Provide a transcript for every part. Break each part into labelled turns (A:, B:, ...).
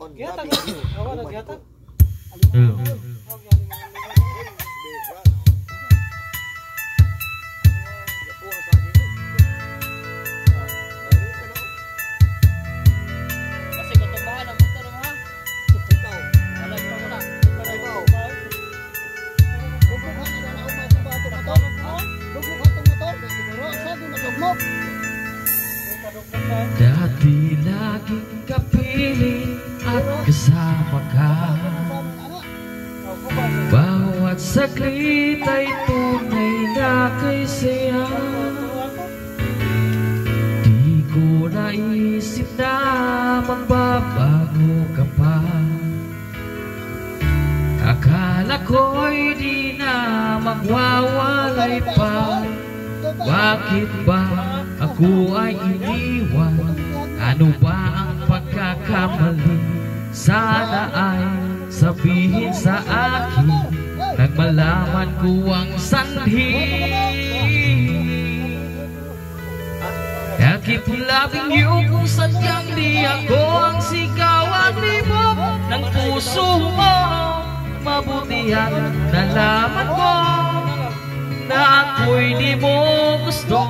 A: Giatan, awal giatan. Kasi kutumbahan ang motor mo ha. Wala pa muna.
B: Dati laging kapiling at kasama ka. Bawat saglit ay tunay na kay saya. Di ko naisip na magbabago ka pa. Akala ko'y di na magwawalay pa. Bakit ba ako ay iniwan? Ano ba ang pagkakamali? Sana ay sabihin sa akin nang malaman ko ang sanhi. I keep loving you kung sadyang di ako ang sigaw at libog ng puso mo. Mabutihan nalaman ko na ako'y di mo gusto.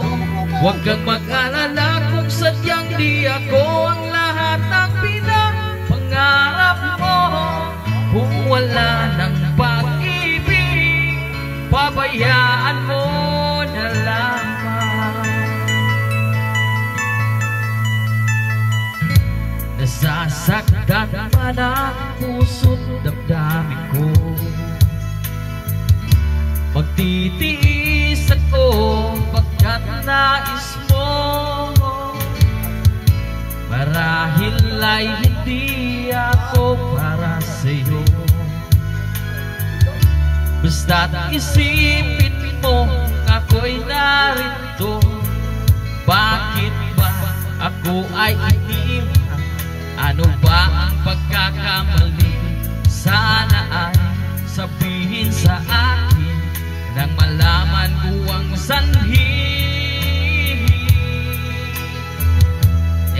B: Huwag kang mag-alala kung sadyang di ako ang lahat ng pinapangarap mo. Kung wala ng pag-ibig, pabayaan mo na lamang. Nasasaktan man ang puso't damdamin ko. Magtitiis ako pagkat nais mo. Marahil ay hindi ako para sa'yo. Basta't isipin mo ako'y narito. Bakit ba ako ay iniwan? Ano ba ang pagkakamali? Sana ay sabihin sa akin nang malaman ko ang sanhi.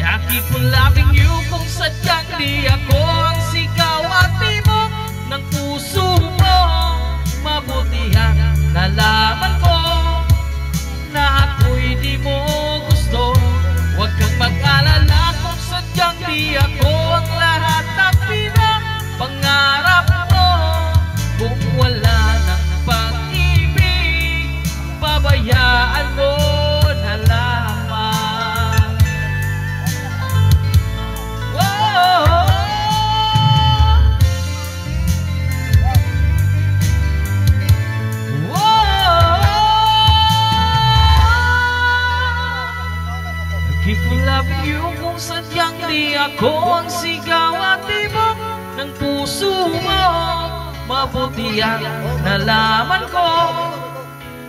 B: I keep loving you kung sadyang di ako ang sigaw at tibok ng puso mo. Mabutihan nalaman ko na ako'y di mo gusto. Huwag kang mag-alala kung sadyang di ako ang lahat ng pinapangarap mo. Kung wala ng pag-ibig, pabayaan mo na lamang. Whoa! Keep loving you kung sadyang di ako ang sigaw at tibok ng puso mo. Mabutihan nalaman ko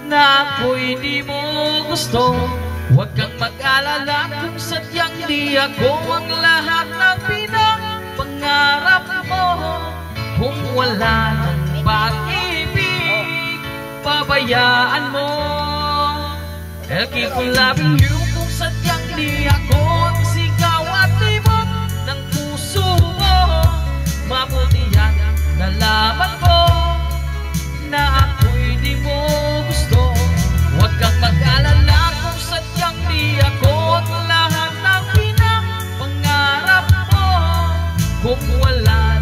B: na ako'y di mo gusto. Huwag kang mag-alala kung sadyang di ako ang lahat ng pinapangarap mo. Kung wala ng pag-ibig, pabayaan mo. I'll keep loving you kung sadyang di ako ang sigaw at tibok ng puso mo. Mabutihan nalaman ko na ako'y di mo gusto. Huwag kang mag-alala kung sadyang di ako ang lahat ng pinapangarap mo. Kung wala